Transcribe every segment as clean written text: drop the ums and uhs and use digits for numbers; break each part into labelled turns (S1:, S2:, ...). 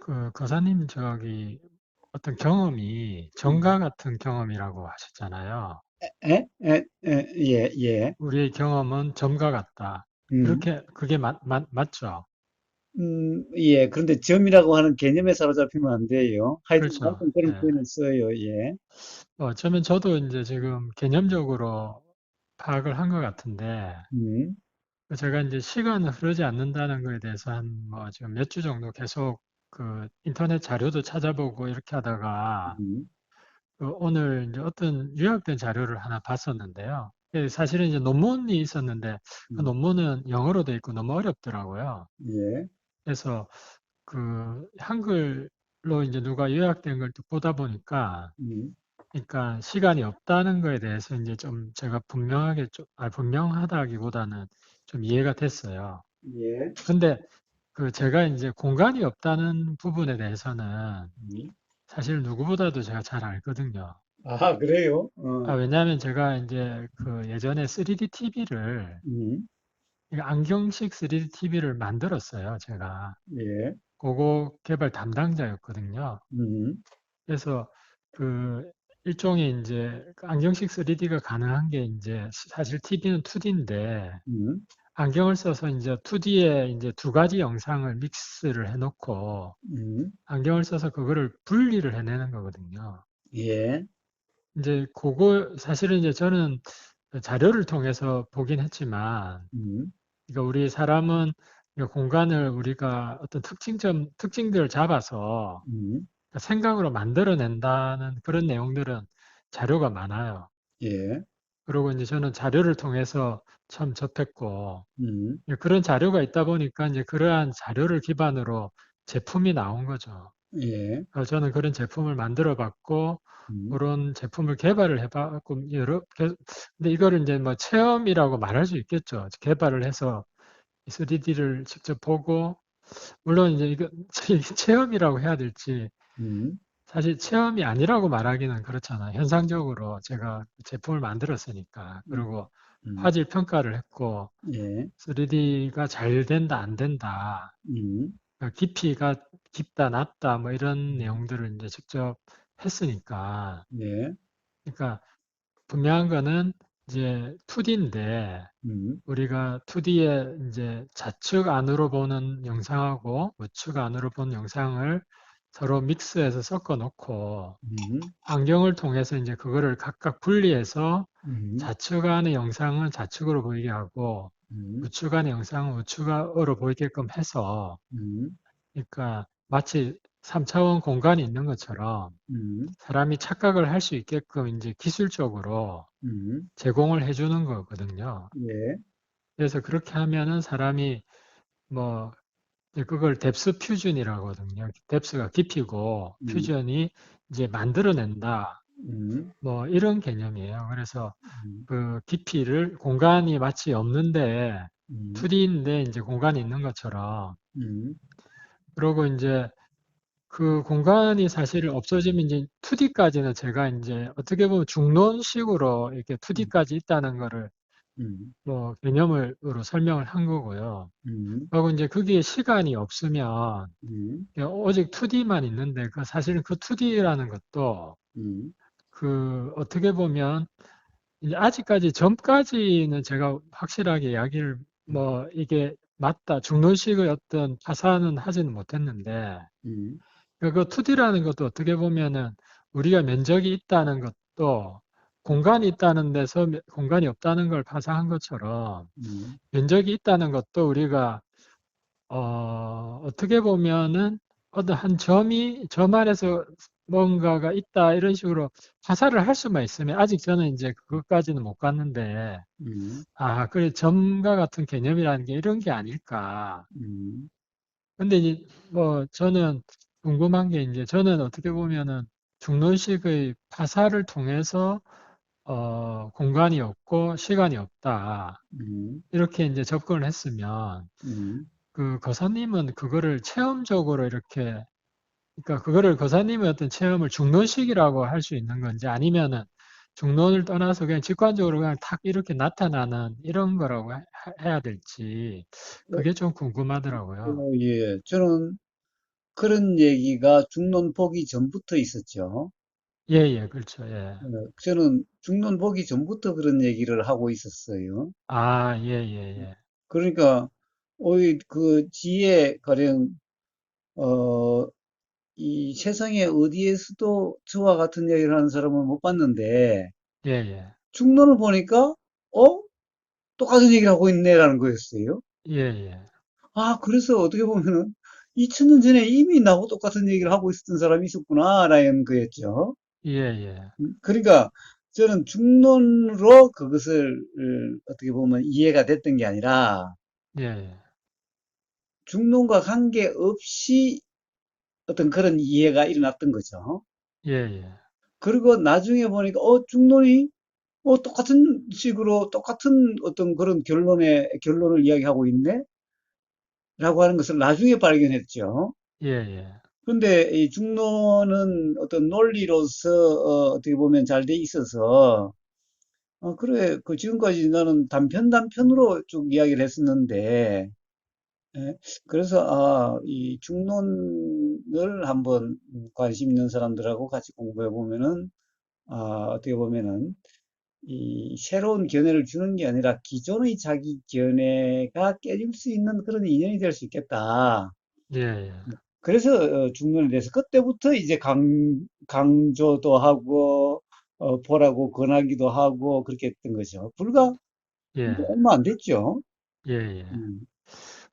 S1: 그 거사님 어떤 경험이 정가 같은 경험이라고 하셨잖아요.
S2: 예, 예.
S1: 우리의 경험은 점과 같다.
S2: 음,
S1: 그게 맞죠?
S2: 예. 그런데 점이라고 하는 개념에 사로잡히면 안 돼요. 하여튼,
S1: 그렇죠.
S2: 하여튼 그런
S1: 예.
S2: 표현을 써요. 예.
S1: 어쩌면 저도 이제 지금 개념적으로 파악을 한 것 같은데,
S2: 음,
S1: 제가 이제 시간은 흐르지 않는다는 거에 대해서 지금 몇 주 정도 계속 그 인터넷 자료도 찾아보고 이렇게 하다가,
S2: 음,
S1: 오늘 이제 어떤 요약된 자료를 하나 봤었는데요. 사실은 이제 논문이 있었는데 그
S2: 음,
S1: 논문은 영어로 돼 있고 너무 어렵더라고요.
S2: 예.
S1: 그래서 그 한글로 이제 누가 요약된 걸 또 보다 보니까
S2: 음,
S1: 그러니까 시간이 없다는 거에 대해서 이제 좀 제가 분명하다기보다는 좀 이해가 됐어요.
S2: 예.
S1: 근데 그 제가 이제 공간이 없다는 부분에 대해서는
S2: 음.
S1: 사실 누구보다도 제가 잘 알거든요.
S2: 아, 그래요?
S1: 왜냐하면 제가 이제 그 예전에 3D TV를,
S2: 음,
S1: 안경식 3D TV를 만들었어요, 제가.
S2: 예.
S1: 그거 개발 담당자였거든요.
S2: 음,
S1: 그래서 그 일종의 이제 그 안경식 3D가 가능한 게 이제 사실 TV는 2D인데
S2: 음,
S1: 안경을 써서 이제 2D에 이제 두 가지 영상을 믹스를 해놓고
S2: 음,
S1: 안경을 써서 그거를 분리를 해내는 거거든요.
S2: 예.
S1: 이제 그거 사실은 이제 저는 자료를 통해서 보긴 했지만,
S2: 음,
S1: 그러니까 우리 사람은 이 공간을 우리가 어떤 특징들을 잡아서
S2: 음,
S1: 생각으로 만들어낸다는 그런 내용들은 자료가 많아요.
S2: 예.
S1: 그리고 이제 저는 자료를 통해서 처음 접했고,
S2: 음,
S1: 그런 자료가 있다 보니까 이제 그러한 자료를 기반으로 제품이 나온 거죠.
S2: 예.
S1: 저는 그런 제품을 만들어 봤고,
S2: 음,
S1: 그런 제품을 개발을 해봤고, 근데 이거를 이제 뭐 체험이라고 말할 수 있겠죠. 개발을 해서 3D를 직접 보고, 물론 이제 이거 체험이라고 해야 될지,
S2: 음,
S1: 사실 체험이 아니라고 말하기는 그렇잖아요. 현상적으로 제가 제품을 만들었으니까.
S2: 음,
S1: 그리고
S2: 음,
S1: 화질 평가를 했고,
S2: 예.
S1: 3D가 잘 된다, 안 된다,
S2: 음,
S1: 깊이가 깊다, 낮다, 뭐 이런
S2: 음,
S1: 내용들을 이제 직접 했으니까.
S2: 예.
S1: 그러니까 분명한 거는 이제 2D인데
S2: 음,
S1: 우리가 2D에 이제 좌측 안으로 보는 영상하고 우측 안으로 보는 영상을 서로 믹스해서 섞어 놓고
S2: 음,
S1: 안경을 통해서 이제 그거를 각각 분리해서
S2: 음,
S1: 좌측 안의 영상은 좌측으로 보이게 하고
S2: 음,
S1: 우측 안의 영상은 우측으로 보이게끔 해서
S2: 음,
S1: 그러니까 마치 3차원 공간이 있는 것처럼
S2: 음,
S1: 사람이 착각을 할 수 있게끔 이제 기술적으로
S2: 음,
S1: 제공을 해주는 거거든요.
S2: 예.
S1: 그래서 그렇게 하면은 사람이 뭐 이제 그걸 뎁스 퓨전이라고 하거든요. 뎁스가 깊이고
S2: 음,
S1: 퓨전이 이제 만들어낸다.
S2: 음,
S1: 뭐 이런 개념이에요. 그래서
S2: 음,
S1: 그 깊이를 공간이 마치 없는데
S2: 음,
S1: 2D인데 이제 공간이 있는 것처럼
S2: 음,
S1: 그러고 이제 그 공간이 사실 없어지면 이제 2D까지는 제가 이제 어떻게 보면 중론식으로 이렇게
S2: 음,
S1: 2D까지 있다는 거를
S2: 음,
S1: 뭐 개념으로 설명을 한 거고요.
S2: 음,
S1: 그리고 이제 그게 시간이 없으면
S2: 음,
S1: 오직 2D만 있는데 그 사실은 그 2D라는 것도
S2: 음,
S1: 그 어떻게 보면 이제 아직까지 점까지는 제가 확실하게 이야기를 뭐 이게 맞다 중론식의 어떤 파산은 하지는 못했는데
S2: 음,
S1: 그 2D라는 것도 어떻게 보면은 우리가 면적이 있다는 것도 공간이 있다는 데서 공간이 없다는 걸 파산한 것처럼
S2: 음,
S1: 면적이 있다는 것도 우리가 어떻게 보면은 어떤 한 점 안에서 뭔가가 있다 이런 식으로 파산을 할 수만 있으면 아직 저는 이제 그것까지는 못 갔는데
S2: 음,
S1: 그래 점과 같은 개념이라는 게 이런 게 아닐까.
S2: 음,
S1: 근데 이제 뭐 저는 궁금한 게 이제 저는 어떻게 보면은 중론식의 파사를 통해서 공간이 없고 시간이 없다.
S2: 음,
S1: 이렇게 이제 접근을 했으면
S2: 음.
S1: 그 거사님은 그거를 체험적으로 이렇게 그러니까 그거를 거사님의 어떤 체험을 중론식이라고 할 수 있는 건지 아니면은 중론을 떠나서 그냥 직관적으로 그냥 탁 이렇게 나타나는 이런 거라고 해야 될지
S2: 어,
S1: 그게 좀 궁금하더라고요.
S2: 예. 저는 그런 얘기가 중론 보기 전부터 있었죠.
S1: 예, 예, 그렇죠. 예.
S2: 저는 중론 보기 전부터 그런 얘기를 하고 있었어요.
S1: 아, 예, 예, 예.
S2: 그러니까 오히 그 지혜 가령 어, 이 세상에 어디에서도 저와 같은 얘기를 하는 사람은 못 봤는데
S1: 예, 예.
S2: 중론을 보니까 어? 똑같은 얘기를 하고 있네라는 거였어요.
S1: 예, 예.
S2: 아, 그래서 어떻게 보면은 2000년 전에 이미 나하고 똑같은 얘기를 하고 있었던 사람이 있었구나라는 거였죠.
S1: 예, 예.
S2: 그러니까 저는 중론으로 그것을 어떻게 보면 이해가 됐던 게 아니라
S1: 예, 예.
S2: 중론과 관계없이 어떤 그런 이해가 일어났던 거죠.
S1: 예, 예.
S2: 그리고 나중에 보니까 중론이 똑같은 식으로 똑같은 어떤 그런 결론을 이야기하고 있네? 라고 하는 것을 나중에 발견했죠.
S1: 예, 예.
S2: 근데 이 중론은 어떤 논리로서 어떻게 보면 잘 돼 있어서 그래 그 지금까지 나는 단편으로 쭉 이야기를 했었는데 예, 그래서 이 중론을 한번 관심 있는 사람들하고 같이 공부해 보면은 어떻게 보면은 이 새로운 견해를 주는 게 아니라 기존의 자기 견해가 깨질 수 있는 그런 인연이 될 수 있겠다.
S1: 예, 예.
S2: 그래서 중론에 대해서 그때부터 이제 강조도 하고 보라고 권하기도 하고 그렇게 했던 거죠. 불과 뭐
S1: 예,
S2: 얼마 안 됐죠.
S1: 예, 예.
S2: 음,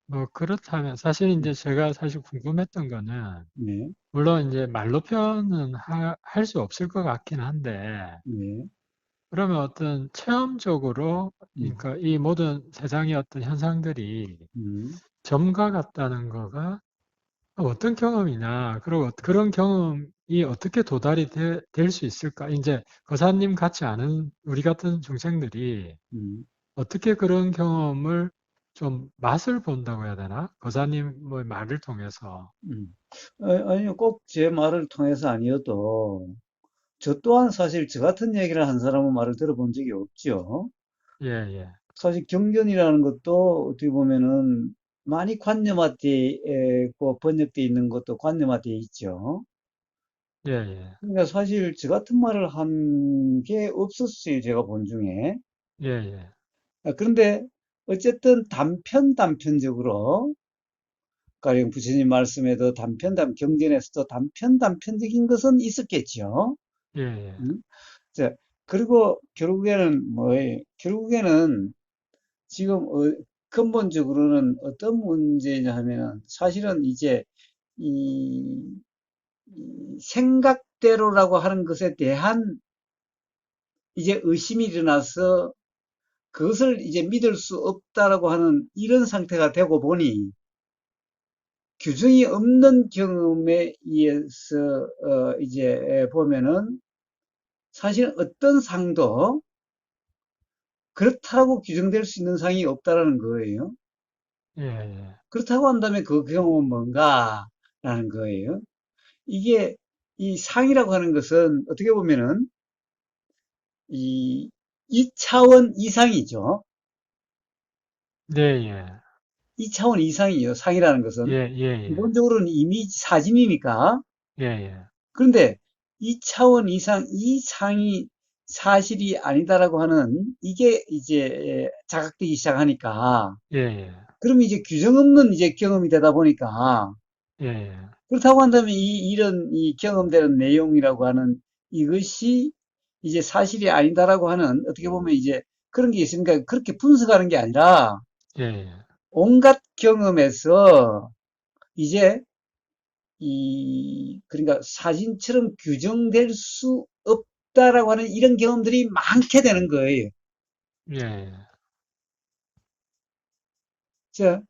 S1: 뭐, 그렇다면, 사실 이제 제가 사실 궁금했던 거는,
S2: 네,
S1: 물론 이제 말로 표현은 할 수 없을 것 같긴 한데,
S2: 네,
S1: 그러면 어떤 체험적으로,
S2: 음,
S1: 그러니까 이 모든 세상의 어떤 현상들이
S2: 음,
S1: 점과 같다는 거가 어떤 경험이냐, 그리고 그런 경험이 어떻게 도달이 될 수 있을까? 이제 거사님 같지 않은 우리 같은 중생들이
S2: 음,
S1: 어떻게 그런 경험을 좀 맛을 본다고 해야 되나? 거사님의 말을 통해서.
S2: 아니요, 꼭 제 말을 통해서 아니어도 저 또한 사실 저 같은 얘기를 한 사람은 말을 들어본 적이 없죠.
S1: 예, 예,
S2: 사실 경전이라는 것도 어떻게 보면은 많이 관념화되어 있고 번역되어 있는 것도 관념화되어 있죠.
S1: 예, 예,
S2: 그러니까 사실 저 같은 말을 한 게 없었어요. 제가 본 중에.
S1: 예, 예,
S2: 그런데 어쨌든 단편적으로 가령 부처님 말씀에도 경전에서도 단편적인 것은 있었겠죠.
S1: 예, 예,
S2: 음? 자, 그리고 결국에는 뭐예요? 결국에는 지금 근본적으로는 어떤 문제냐 하면은 사실은 이제 이, 이 생각대로라고 하는 것에 대한 이제 의심이 일어나서 그것을 이제 믿을 수 없다라고 하는 이런 상태가 되고 보니 규정이 없는 경험에 의해서 이제 보면은 사실 어떤 상도 그렇다고 규정될 수 있는 상이 없다라는 거예요.
S1: 예, 예,
S2: 그렇다고 한다면 그 경험은 뭔가라는 거예요. 이게 이 상이라고 하는 것은 어떻게 보면은 이 2차원 이상이죠.
S1: 네, 예,
S2: 2차원 이상이에요. 상이라는
S1: 예,
S2: 것은.
S1: 예, 예,
S2: 기본적으로는 이미지 사진이니까.
S1: 예, 예,
S2: 그런데 2차원 이상 이 상이 사실이 아니다라고 하는 이게 이제 자각되기 시작하니까
S1: 예, 예,
S2: 그럼 이제 규정 없는 이제 경험이 되다 보니까
S1: 예, 예,
S2: 그렇다고 한다면 이런 이 경험되는 내용이라고 하는 이것이 이제 사실이 아니다라고 하는 어떻게 보면 이제 그런 게 있으니까 그렇게 분석하는 게 아니라
S1: 예, 예,
S2: 온갖 경험에서 이제 그러니까 사진처럼 규정될 수 없다라고 하는 이런 경험들이 많게 되는 거예요.
S1: 예,
S2: 자,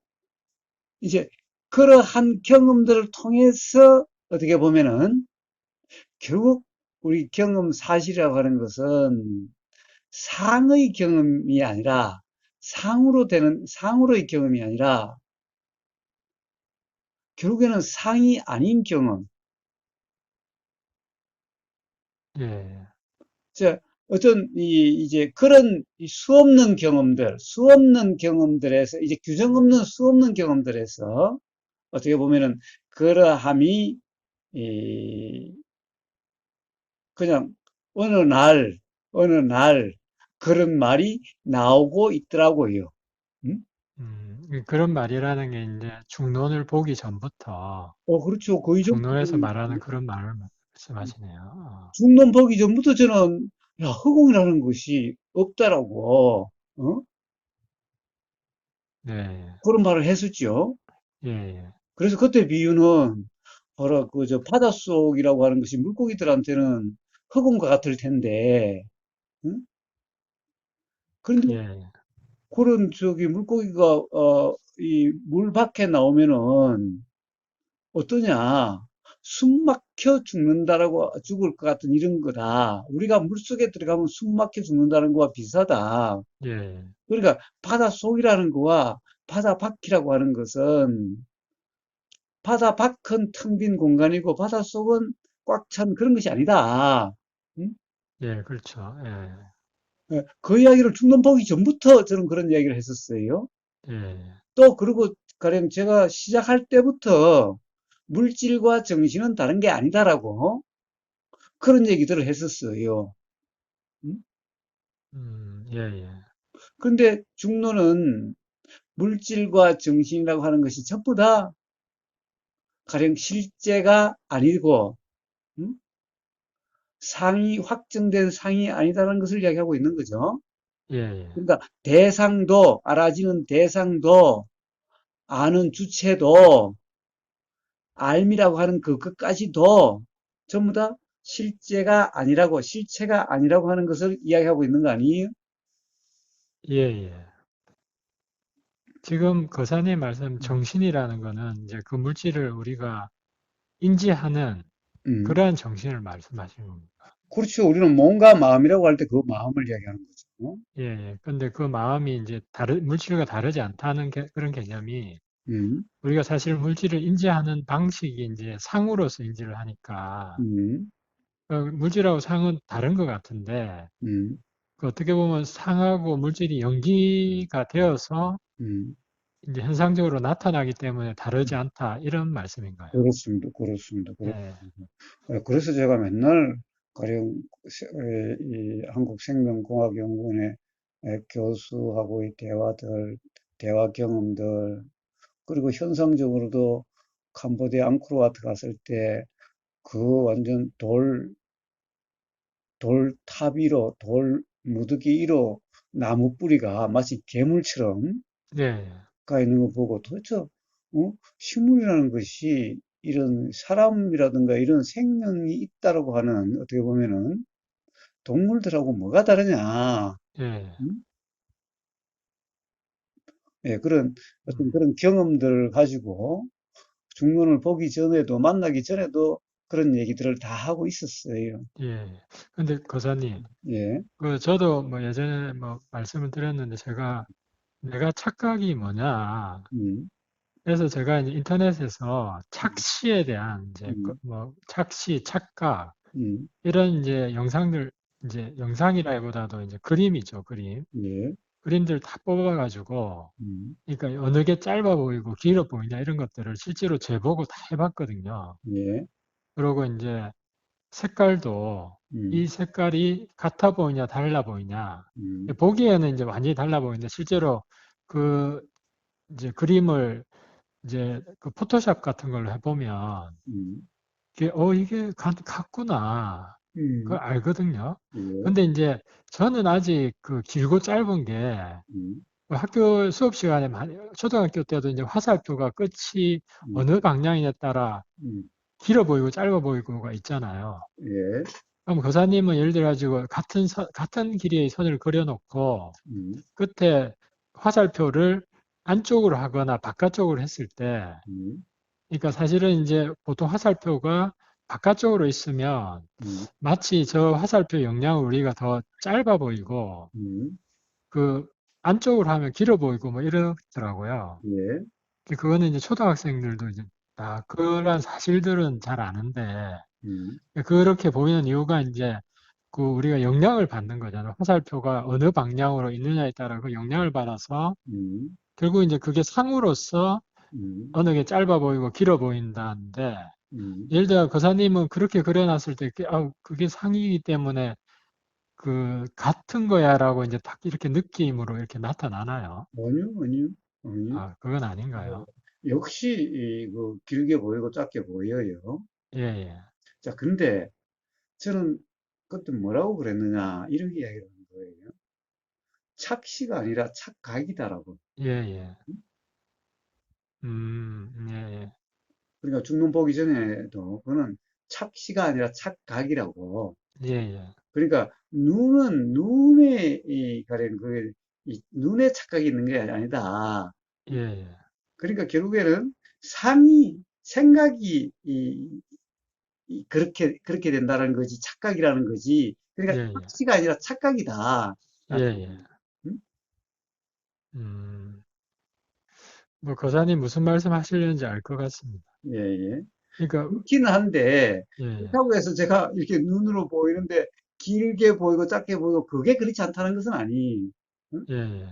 S2: 이제 그러한 경험들을 통해서 어떻게 보면은 결국 우리 경험 사실이라고 하는 것은 상의 경험이 아니라 상으로의 경험이 아니라 결국에는 상이 아닌 경험.
S1: 예,
S2: 자, 어떤 이제 그런 수 없는 경험들에서 이제 규정 없는 수 없는 경험들에서 어떻게 보면은 그러함이 이, 그냥 어느 날, 어느 날 그런 말이 나오고 있더라고요. 음?
S1: 그런 말이라는 게 이제 중론을 보기 전부터
S2: 그렇죠. 거의 좀,
S1: 중론에서 말하는 그런 말을 말씀하시네요.
S2: 중론 보기 전부터 저는, 야, 허공이라는 것이 없다라고,
S1: 네,
S2: 그런 말을 했었죠.
S1: 예, 예,
S2: 그래서 그때 비유는, 바로 바닷속이라고 하는 것이 물고기들한테는 흑음과 같을 텐데, 응? 그런데
S1: 예,
S2: 그런 물고기가, 이 물 밖에 나오면은 어떠냐? 숨 막혀 죽는다라고 죽을 것 같은 이런 거다. 우리가 물속에 들어가면 숨 막혀 죽는다는 거와 비슷하다.
S1: 예,
S2: 그러니까 바닷속이라는 거와 바다 밖이라고 하는 것은 바다 밖은 텅 빈 공간이고 바닷속은 꽉 찬 그런 것이 아니다. 응?
S1: 예, 그렇죠. 예,
S2: 예, 그 이야기를 중론 보기 전부터 저는 그런 이야기를 했었어요.
S1: 예,
S2: 또 그리고 가령 제가 시작할 때부터 물질과 정신은 다른 게 아니다라고 그런 얘기들을 했었어요. 음?
S1: 예, 예,
S2: 근데 중론은 물질과 정신이라고 하는 것이 전부 다 가령 실제가 아니고 음? 상이 확정된 상이 아니다라는 것을 이야기하고 있는 거죠.
S1: 예, 예,
S2: 그러니까 대상도 알아지는 대상도 아는 주체도 알미라고 하는 그것까지도 전부 다 실제가 아니라고 실체가 아니라고 하는 것을 이야기하고 있는 거 아니에요?
S1: 예, 예. 지금 거사님 말씀 정신이라는 거는 이제 그 물질을 우리가 인지하는
S2: 음.
S1: 그러한 정신을 말씀하시는 겁니다.
S2: 그렇죠. 우리는 몸과 마음이라고 할 때 그 마음을 이야기하는 거죠.
S1: 예, 예. 근데 그 마음이 이제 물질과 다르지 않다는 그런 개념이
S2: 음,
S1: 우리가 사실 물질을 인지하는 방식이 이제 상으로서 인지를 하니까
S2: 음,
S1: 물질하고 상은 다른 것 같은데
S2: 음,
S1: 그 어떻게 보면 상하고 물질이 연기가 되어서
S2: 음.
S1: 이제 현상적으로 나타나기 때문에 다르지 않다 이런 말씀인가요?
S2: 그렇습니다. 그렇습니다.
S1: 예,
S2: 그렇습니다. 그래서 제가 맨날 가령 이 한국생명공학연구원의 교수하고의 대화들, 대화 경험들, 그리고 현상적으로도 캄보디아 앙코르와트 갔을 때 그 완전 돌 탑 위로, 돌 무더기 위로 나무 뿌리가 마치 괴물처럼
S1: 예,
S2: 가 있는 거 보고 도대체 식물이라는 것이 이런 사람이라든가 이런 생명이 있다라고 하는 어떻게 보면은 동물들하고 뭐가 다르냐.
S1: 예,
S2: 음? 예, 그런 어떤
S1: 음,
S2: 그런 경험들을 가지고 중론을 보기 전에도 만나기 전에도 그런 얘기들을 다 하고 있었어요.
S1: 예. 근데 거사님,
S2: 예,
S1: 그 저도 뭐 예전에 뭐 말씀을 드렸는데 제가 내가 착각이 뭐냐.
S2: 음,
S1: 그래서 제가 이제 인터넷에서 착시에 대한 이제
S2: 음,
S1: 뭐 착시, 착각
S2: 음,
S1: 이런 이제 영상들 이제 영상이라기보다도 이제 그림이죠, 그림.
S2: 예,
S1: 그림들 다 뽑아가지고
S2: 음,
S1: 그러니까 어느 게 짧아 보이고 길어 보이냐 이런 것들을 실제로 재보고 다 해봤거든요.
S2: 예,
S1: 그러고 이제 색깔도 이
S2: 음,
S1: 색깔이 같아 보이냐 달라 보이냐
S2: 음,
S1: 보기에는 이제 완전히 달라 보이는데 실제로 그 이제 그림을 이제 그 포토샵 같은 걸로 해보면
S2: 음,
S1: 이게 이게 같구나 그걸
S2: 음,
S1: 알거든요.
S2: 예,
S1: 근데 이제 저는 아직 그 길고 짧은 게
S2: 음,
S1: 학교 수업 시간에 초등학교 때도 이제 화살표가 끝이
S2: 음,
S1: 어느 방향이냐에 따라
S2: 음,
S1: 길어 보이고 짧아 보이고가 있잖아요.
S2: 예,
S1: 그럼 교사님은 예를 들어 가지고 같은 길이의 선을 그려놓고
S2: 음,
S1: 끝에 화살표를 안쪽으로 하거나 바깥쪽으로 했을 때,
S2: 음,
S1: 그러니까 사실은 이제 보통 화살표가 바깥쪽으로 있으면
S2: 음,
S1: 마치 저 화살표 영향을 우리가 더 짧아 보이고
S2: 음,
S1: 그 안쪽으로 하면 길어 보이고 뭐 이러더라고요.
S2: 예,
S1: 그거는 이제 초등학생들도 이제 다 그런 사실들은 잘 아는데
S2: 음,
S1: 그렇게 보이는 이유가 이제 그 우리가 영향을 받는 거잖아요. 화살표가 어느 방향으로 있느냐에 따라 그 영향을 받아서
S2: 음,
S1: 결국 이제 그게 상으로서
S2: 음,
S1: 어느 게 짧아 보이고 길어 보인다는데,
S2: 음.
S1: 예를 들어 거사님은 그렇게 그려놨을 때, 그게 상이기 때문에 그 같은 거야라고 이제 딱 이렇게 느낌으로 이렇게 나타나나요?
S2: 아니요, 아니요, 아니요.
S1: 그건
S2: 어,
S1: 아닌가요?
S2: 역시 그 길게 보이고 작게 보여요.
S1: 예, 예,
S2: 자, 근데 저는 그때 뭐라고 그랬느냐 이런 이야기를 하는 거예요. 착시가 아니라 착각이다라고.
S1: 예, 예. 예, 예,
S2: 그러니까 중론 보기 전에도 그거는 착시가 아니라 착각이라고.
S1: 예, 예,
S2: 그러니까 눈은 눈에 가령 이 눈에 착각이 있는 게 아니다.
S1: 예, 예,
S2: 그러니까 결국에는 상이 생각이 그렇게 된다는 거지 착각이라는 거지.
S1: 예,
S2: 그러니까
S1: 예,
S2: 착시가 아니라 착각이다.
S1: 예, 예.
S2: 음?
S1: 음, 뭐 거사님 무슨 말씀 하시려는지 알 것 같습니다.
S2: 예, 예.
S1: 그러니까,
S2: 그렇기는 한데
S1: 예, 예,
S2: 그렇다고 해서 제가 이렇게 눈으로 보이는데 길게 보이고 작게 보이고 그게 그렇지 않다는 것은 아니. 응?
S1: 예, 예,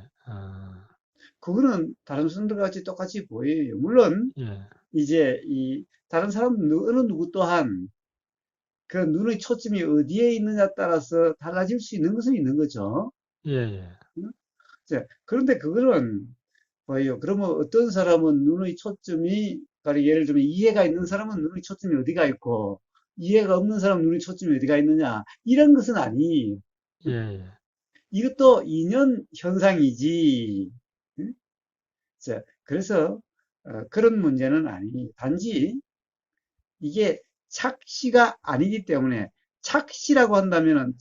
S2: 그거는 다른 사람들 같이 똑같이 보여요. 물론
S1: 예,
S2: 이제 이 다른 사람 어느 누구 또한 그 눈의 초점이 어디에 있느냐에 따라서 달라질 수 있는 것은 있는 거죠.
S1: 예, 예,
S2: 응? 자, 그런데 그거는 뭐예요? 그러면 어떤 사람은 눈의 초점이, 가령 예를 들면 이해가 있는 사람은 눈의 초점이 어디가 있고, 이해가 없는 사람은 눈의 초점이 어디가 있느냐. 이런 것은 아니.
S1: 예, 예,
S2: 이것도 인연 현상이지. 응? 자, 그래서 그런 문제는 아니. 단지 이게 착시가 아니기 때문에 착시라고 한다면은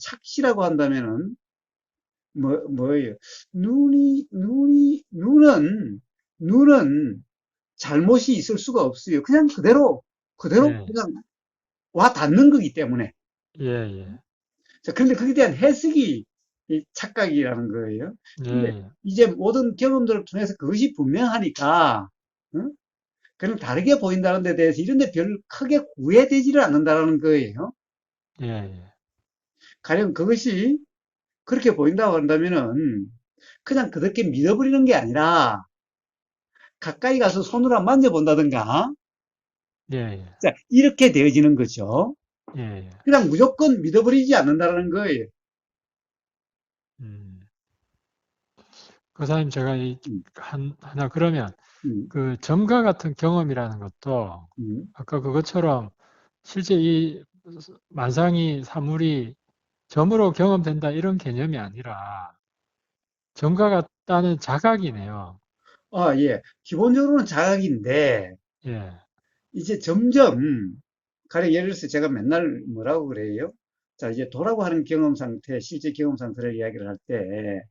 S2: 뭐예요? 눈은 잘못이 있을 수가 없어요. 그냥 그대로
S1: 예,
S2: 그냥 와 닿는 거기 때문에.
S1: 예, 예,
S2: 자, 그런데 거기에 대한 해석이 이 착각이라는 거예요. 근데
S1: 예,
S2: 이제 모든 경험들을 통해서 그것이 분명하니까, 응? 그냥 다르게 보인다는 데 대해서 이런 데 별 크게 구애되지를 않는다라는 거예요.
S1: 예, 예,
S2: 가령 그것이 그렇게 보인다고 한다면은 그냥 그렇게 믿어버리는 게 아니라 가까이 가서 손으로 한번 만져본다든가,
S1: 예, 예,
S2: 자, 이렇게 되어지는 거죠.
S1: 예, 예.
S2: 그냥 무조건 믿어버리지 않는다는 거예요.
S1: 음. 거사님 제가
S2: 음,
S1: 하나 그러면
S2: 음,
S1: 그 점과 같은 경험이라는 것도
S2: 음.
S1: 아까 그것처럼 실제 이 만상이 사물이 점으로 경험된다 이런 개념이 아니라 점과 같다는 자각이네요.
S2: 아, 예. 기본적으로는 자각인데,
S1: 예,
S2: 이제 점점, 가령 예를 들어서 제가 맨날 뭐라고 그래요? 자, 이제 도라고 하는 경험 상태, 실제 경험 상태를 이야기를 할 때,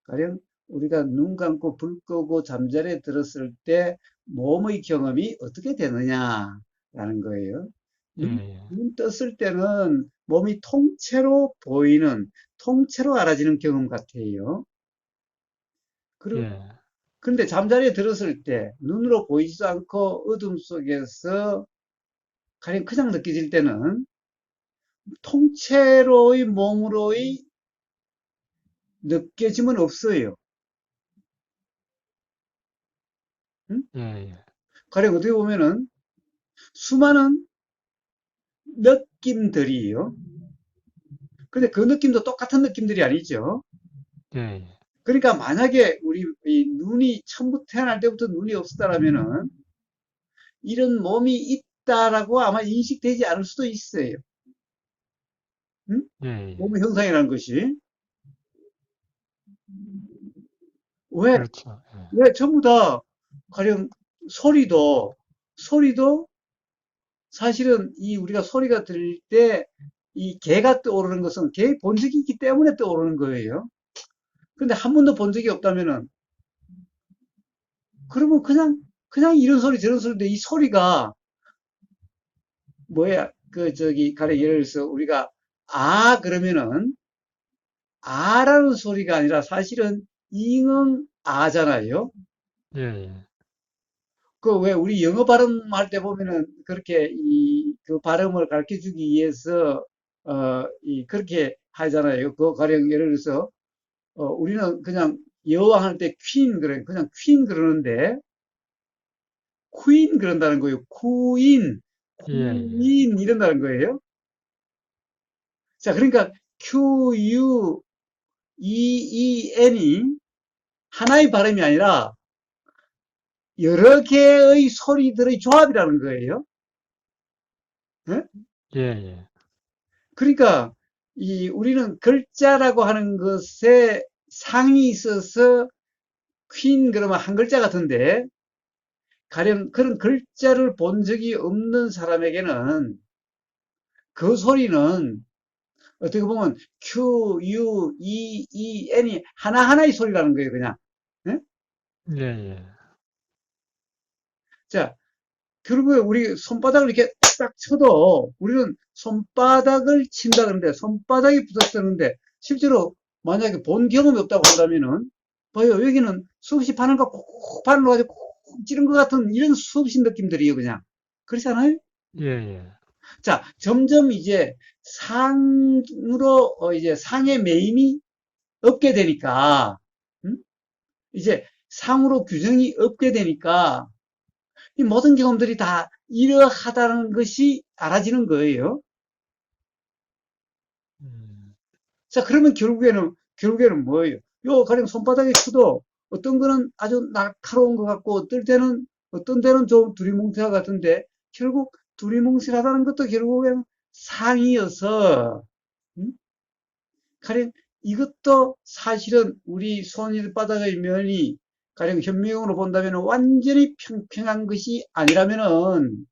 S2: 가령 우리가 눈 감고 불 끄고 잠자리에 들었을 때 몸의 경험이 어떻게 되느냐라는 거예요.
S1: 예,
S2: 눈,
S1: 예,
S2: 눈 떴을 때는 몸이 통째로 보이는, 통째로 알아지는 경험 같아요. 그리고,
S1: 예,
S2: 그런데 잠자리에 들었을 때 눈으로 보이지도 않고 어둠 속에서 가령 그냥 느껴질 때는 통째로의 몸으로의 느껴짐은 없어요. 응?
S1: 예, 예,
S2: 가령 어떻게 보면은 수많은 느낌들이요. 근데 그 느낌도 똑같은 느낌들이 아니죠.
S1: 예, 예,
S2: 그러니까 만약에 우리 이 눈이 처음부터 태어날 때부터 눈이 없었다라면은 이런 몸이 있다라고 아마 인식되지 않을 수도 있어요. 응?
S1: 예, 예.
S2: 몸의 형상이라는 것이. 왜,
S1: 그렇죠. 예,
S2: 왜 전부 다 가령 소리도 사실은 이 우리가 소리가 들릴 때 이 개가 떠오르는 것은 개의 본색이 있기 때문에 떠오르는 거예요. 근데 한 번도 본 적이 없다면은 그러면 그냥 이런 소리 저런 소리인데 이 소리가 뭐야 그 저기 가령 예를 들어서 우리가 그러면은 아라는 소리가 아니라 사실은 잉응 아잖아요.
S1: 예, 예,
S2: 그 왜 우리 영어 발음할 때 보면은 그렇게 이 그 발음을 가르쳐 주기 위해서 이 그렇게 하잖아요. 그 가령 예를 들어서 우리는 그냥 여왕 할 때 퀸 그래 그냥 퀸 그러는데 쿠인 그런다는 거예요. 쿠인,
S1: 예, 예,
S2: 쿠인 이런다는 거예요. 자, 그러니까 QUEEN이 하나의 발음이 아니라 여러 개의 소리들의 조합이라는 거예요. 예?
S1: 예, 예,
S2: 그러니까 우리는 글자라고 하는 것에 상이 있어서 퀸 그러면 한 글자 같은데 가령 그런 글자를 본 적이 없는 사람에게는 그 소리는 어떻게 보면 Q, U, N이 하나하나의 소리라는 거예요, 그냥. 예?
S1: 예, 예,
S2: 자, 결국에 우리 손바닥을 이렇게 딱 쳐도 우리는 손바닥을 친다 그러는데 손바닥이 부서뜨는데 실제로 만약에 본 경험이 없다고 한다면은 봐요. 여기는 수없이 바늘과 콕콕 바늘 가지고 콕콕 찌른 것 같은 이런 수없이 느낌들이에요, 그냥. 그렇지 않아요?
S1: 예, 예,
S2: 자, 점점 이제 상으로 이제 상의 매임이 없게 되니까 이제 상으로 규정이 없게 되니까 이 모든 경험들이 다 이러하다는 것이 알아지는 거예요.
S1: 음,
S2: 자, 그러면 결국에는 뭐예요? 요, 가령 손바닥의 수도 어떤 거는 아주 날카로운 것 같고, 어떤 때는 좀 두리뭉실한 것 같은데, 결국 두리뭉실하다는 것도 결국에는 상이어서, 음? 가령 이것도 사실은 우리 손바닥의 면이 가령 현미경으로 본다면 완전히 평평한 것이 아니라면은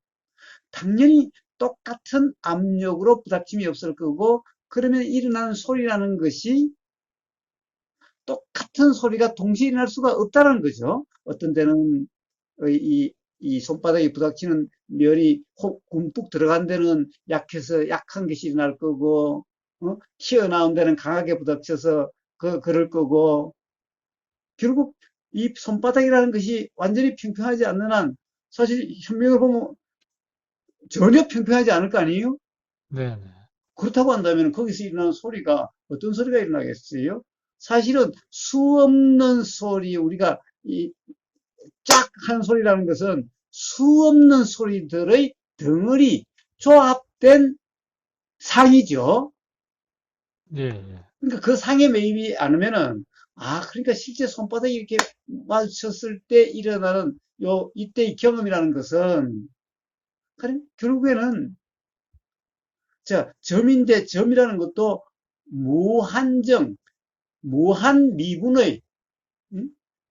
S2: 당연히 똑같은 압력으로 부닥침이 없을 거고, 그러면 일어나는 소리라는 것이 똑같은 소리가 동시에 일어날 수가 없다는 거죠. 어떤 데는 이 손바닥에 부닥치는 면이 굼뿍 들어간 데는 약해서 약한 것이 일어날 거고, 튀어나온 데는 강하게 부닥쳐서 그럴 거고, 결국 이 손바닥이라는 것이 완전히 평평하지 않는 한 사실 현명을 보면 전혀 평평하지 않을 거 아니에요?
S1: 네, 네,
S2: 그렇다고 한다면 거기서 일어나는 소리가 어떤 소리가 일어나겠어요? 사실은 수 없는 소리, 우리가 이 쫙 하는 소리라는 것은 수 없는 소리들의 덩어리, 조합된 상이죠.
S1: 예, 예,
S2: 그러니까 그 상에 매입이 않으면은, 그러니까 실제 손바닥이 이렇게 마주쳤을 때 일어나는 이때의 경험이라는 것은, 결국에는, 자, 점인데 점이라는 것도 무한정, 무한 미분의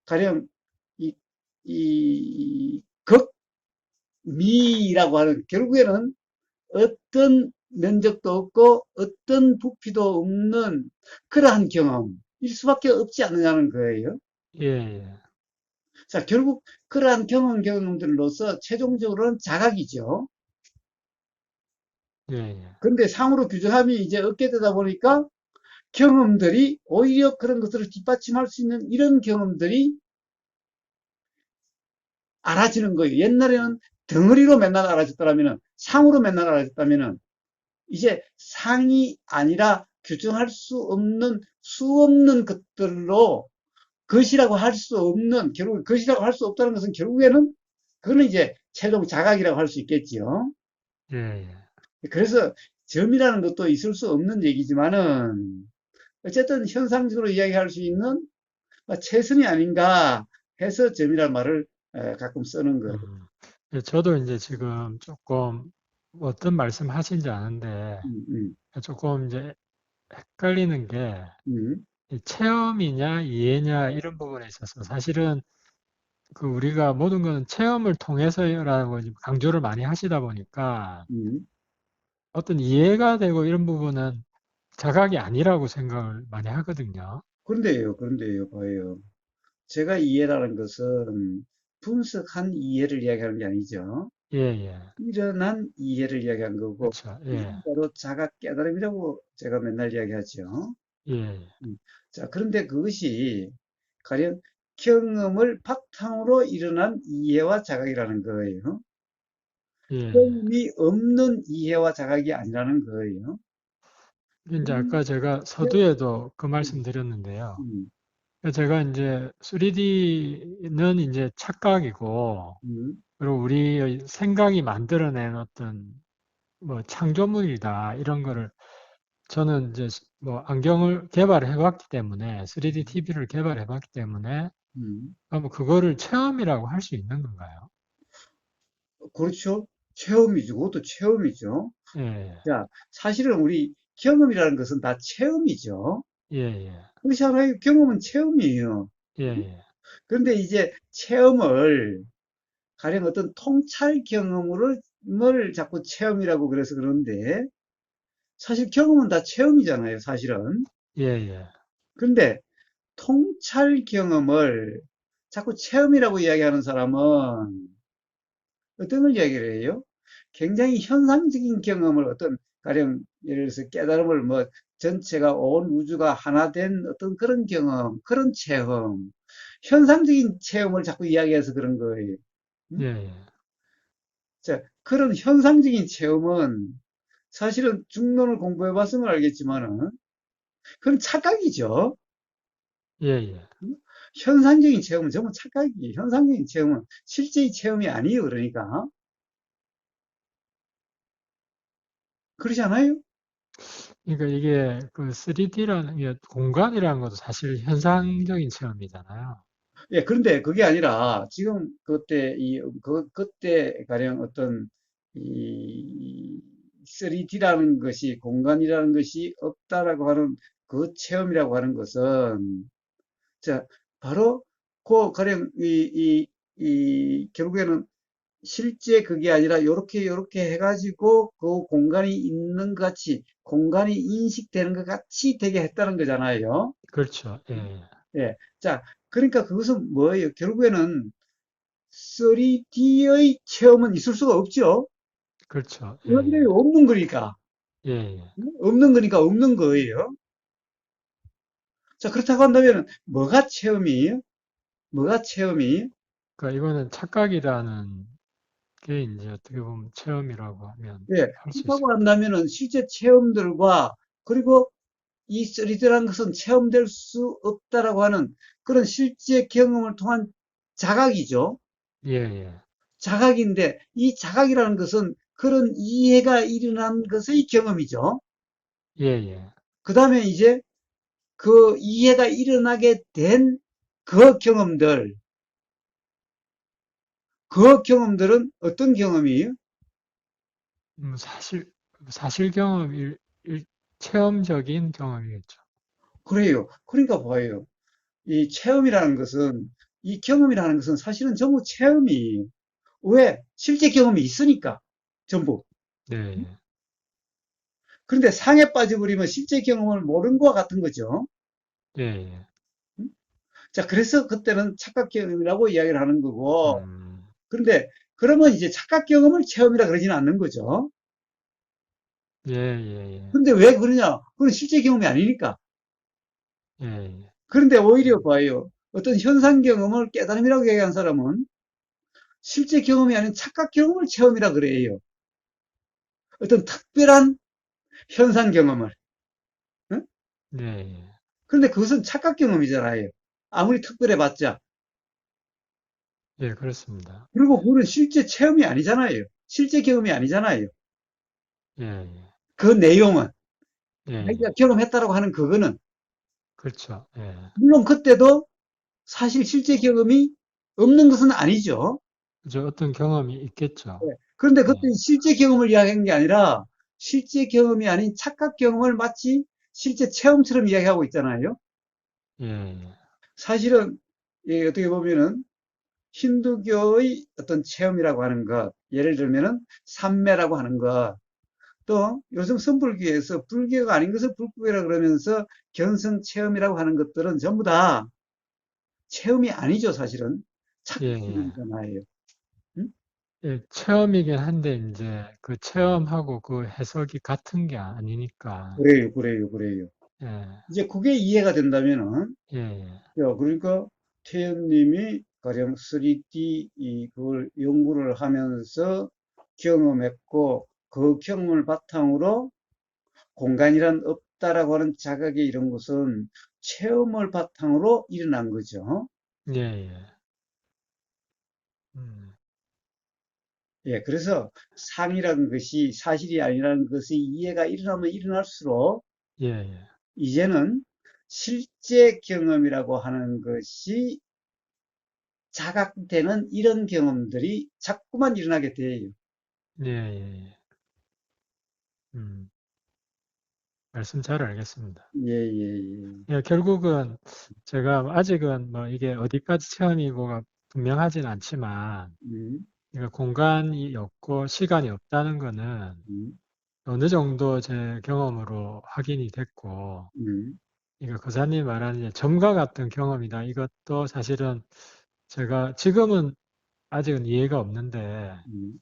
S2: 가령 이, 이 극미라고 하는 결국에는 어떤 면적도 없고 어떤 부피도 없는 그러한 경험일 수밖에 없지 않느냐는 거예요.
S1: 예, 예,
S2: 자, 결국 그러한 경험들로서 최종적으로는 자각이죠.
S1: 예, 예,
S2: 그런데 상으로 규정함이 이제 없게 되다 보니까 경험들이 오히려 그런 것들을 뒷받침할 수 있는 이런 경험들이 알아지는 거예요. 옛날에는 덩어리로 맨날 알아졌더라면, 상으로 맨날 알아졌다면, 이제 상이 아니라 규정할 수 없는, 수 없는 것들로 것이라고 할 수 없는, 결국 것이라고 할 수 없다는 것은 결국에는, 그거는 이제 최종 자각이라고 할 수 있겠지요.
S1: 예, 예.
S2: 그래서 점이라는 것도 있을 수 없는 얘기지만은, 어쨌든 현상적으로 이야기할 수 있는 최선이 아닌가 해서 점이라는 말을 가끔 쓰는 거예요.
S1: 예, 저도 이제 지금 조금 어떤 말씀 하신지 아는데
S2: 음, 음,
S1: 조금 이제 헷갈리는 게
S2: 음,
S1: 이 체험이냐 이해냐 이런 부분에 있어서 사실은 그 우리가 모든 거는 체험을 통해서라고 지금 강조를 많이 하시다 보니까
S2: 음.
S1: 어떤 이해가 되고 이런 부분은 자각이 아니라고 생각을 많이 하거든요.
S2: 그런데요, 봐요. 제가 이해라는 것은 분석한 이해를 이야기하는 게 아니죠.
S1: 예, 예.
S2: 일어난 이해를 이야기한 거고,
S1: 그렇죠. 예,
S2: 이건 바로 자각 깨달음이라고 제가 맨날 이야기하죠.
S1: 예,
S2: 음. 자, 그런데 그것이 가령 경험을 바탕으로 일어난 이해와 자각이라는 거예요.
S1: 예, 예.
S2: 경험이 없는 이해와 자각이 아니라는 거예요.
S1: 이제
S2: 음,
S1: 아까 제가
S2: 네.
S1: 서두에도 그 말씀
S2: 음,
S1: 드렸는데요.
S2: 음,
S1: 제가 이제 3D는 이제 착각이고,
S2: 음.
S1: 그리고 우리의 생각이 만들어낸 어떤 뭐 창조물이다 이런 거를 저는 이제 뭐 안경을 개발해 봤기 때문에 3D TV를 개발해 봤기 때문에
S2: 음.
S1: 뭐 그거를 체험이라고 할 수 있는 건가요?
S2: 그렇죠. 체험이죠. 그것도 체험이죠.
S1: 예,
S2: 자, 사실은 우리 경험이라는 것은 다 체험이죠.
S1: 예, 예,
S2: 그렇지 않아요? 경험은 체험이에요.
S1: 예, 예,
S2: 그런데 이제 체험을 가령 어떤 통찰 경험을 자꾸 체험이라고 그래서 그러는데 사실 경험은 다 체험이잖아요, 사실은.
S1: 예, 예,
S2: 그런데 통찰 경험을 자꾸 체험이라고 이야기하는 사람은 어떤 걸 이야기를 해요? 굉장히 현상적인 경험을 어떤 가령 예를 들어서 깨달음을 뭐 전체가 온 우주가 하나 된 어떤 그런 경험, 그런 체험, 현상적인 체험을 자꾸 이야기해서 그런 거예요. 음?
S1: 예, 예,
S2: 자, 그런 현상적인 체험은 사실은 중론을 공부해 봤으면 알겠지만은 그건 착각이죠.
S1: 예, 예.
S2: 현상적인 체험은 전부 착각이에요. 현상적인 체험은 실제의 체험이 아니에요. 그러니까. 그러지 않아요?
S1: 그러니까 이게 그 3D라는 게 공간이라는 것도 사실 현상적인 체험이잖아요.
S2: 예, 그런데 그게 아니라 지금 그때 가령 어떤 이 3D라는 것이 공간이라는 것이 없다라고 하는 그 체험이라고 하는 것은 자, 바로 그 가령 결국에는 실제 그게 아니라 요렇게 해가지고 그 공간이 있는 것 같이 공간이 인식되는 것 같이 되게 했다는 거잖아요.
S1: 그렇죠. 예, 예.
S2: 예. 자, 그러니까 그것은 뭐예요? 결국에는 3D의 체험은 있을 수가 없죠.
S1: 그렇죠. 예, 예,
S2: 여기에 없는 거니까.
S1: 예, 예.
S2: 없는 거니까 없는 거예요. 자, 그렇다고 한다면 뭐가 체험이에요? 뭐가 체험이에요?
S1: 그러니까 이거는 착각이라는 게 이제 어떻게 보면 체험이라고 하면
S2: 예.
S1: 할 수 있을
S2: 그렇다고
S1: 것 같아요.
S2: 한다면은 실제 체험들과 그리고 이 3D라는 것은 체험될 수 없다라고 하는 그런 실제 경험을 통한 자각이죠.
S1: 예, 예,
S2: 자각인데 이 자각이라는 것은 그런 이해가 일어난 것의 경험이죠.
S1: 예, 예,
S2: 그 다음에 이제 그 이해가 일어나게 된 그 경험들, 그 경험들은 어떤 경험이에요?
S1: 사실 체험적인 경험이겠죠.
S2: 그래요. 그러니까 봐요. 이 체험이라는 것은, 이 경험이라는 것은 사실은 전부 체험이에요. 왜? 실제 경험이 있으니까. 전부.
S1: 네,
S2: 그런데 상에 빠져버리면 실제 경험을 모르는 것과 같은 거죠.
S1: 예, 예.
S2: 자, 그래서 그때는 착각 경험이라고 이야기를 하는 거고,
S1: 음,
S2: 그런데 그러면 이제 착각 경험을 체험이라 그러지는 않는 거죠.
S1: 예, 예, 예,
S2: 근데 왜 그러냐? 그건 실제 경험이 아니니까.
S1: 예, 예.
S2: 그런데 오히려 봐요. 어떤 현상 경험을 깨달음이라고 얘기한 사람은 실제 경험이 아닌 착각 경험을 체험이라 그래요. 어떤 특별한 현상 경험을. 응?
S1: 예, 예.
S2: 그런데 그것은 착각 경험이잖아요. 아무리 특별해봤자.
S1: 예, 그렇습니다.
S2: 그리고 그건 실제 체험이 아니잖아요. 실제 경험이 아니잖아요.
S1: 예, 예,
S2: 그 내용은.
S1: 예,
S2: 자기가
S1: 예.
S2: 경험했다라고 하는 그거는.
S1: 그렇죠. 예,
S2: 물론 그때도 사실 실제 경험이 없는 것은 아니죠.
S1: 그죠. 어떤 경험이 있겠죠.
S2: 예. 그런데
S1: 예,
S2: 그때 실제 경험을 이야기한 게 아니라 실제 경험이 아닌 착각 경험을 마치 실제 체험처럼 이야기하고 있잖아요.
S1: 예, 예,
S2: 사실은 어떻게 보면은 힌두교의 어떤 체험이라고 하는 것, 예를 들면은 삼매라고 하는 것, 또 요즘 선불교에서 불교가 아닌 것을 불교라 그러면서 견성 체험이라고 하는 것들은 전부 다 체험이 아니죠, 사실은.
S1: 예, 예.
S2: 착각이잖아요. 응?
S1: 예, 체험이긴 한데 이제 그 체험하고 그 해석이 같은 게 아니니까.
S2: 그래요, 그래요, 그래요.
S1: 예,
S2: 이제 그게 이해가 된다면은
S1: 예, 예,
S2: 야, 그러니까 태연님이 가령 3D 그걸 연구를 하면서 경험했고 그 경험을 바탕으로 공간이란 없다라고 하는 자각이 이런 것은 체험을 바탕으로 일어난 거죠.
S1: 예, 예. 음.
S2: 예, 그래서 상이라는 것이 사실이 아니라는 것의 이해가 일어나면 일어날수록
S1: 예, 예.
S2: 이제는 실제 경험이라고 하는 것이 자각되는 이런 경험들이 자꾸만 일어나게 돼요.
S1: 예, 예, 예. 음, 말씀 잘 알겠습니다.
S2: 예, 예, 예.
S1: 예, 결국은 제가 아직은 뭐 이게 어디까지 체험이고가 분명하진 않지만,
S2: 음,
S1: 이거 공간이 없고 시간이 없다는 거는
S2: 음,
S1: 어느 정도 제 경험으로 확인이 됐고,
S2: 음,
S1: 이거 거사님 말하는 이제 점과 같은 경험이다. 이것도 사실은 제가 지금은 아직은 이해가 없는데,
S2: 음,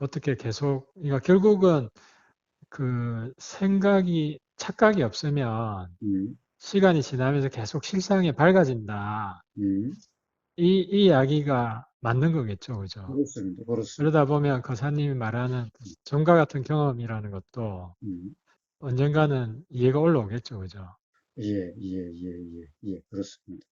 S1: 어떻게 계속, 이거 결국은 착각이 없으면
S2: 음,
S1: 시간이 지나면서 계속 실상이 밝아진다.
S2: 음.
S1: 이 이야기가 맞는 거겠죠, 그죠?
S2: 그렇습니다. 그렇습니다.
S1: 그러다 보면 거사님이 말하는 점과 같은 경험이라는 것도
S2: 음.
S1: 언젠가는 이해가 올라오겠죠, 그죠?
S2: 예, 예, 예, 예, 예, 그렇습니다.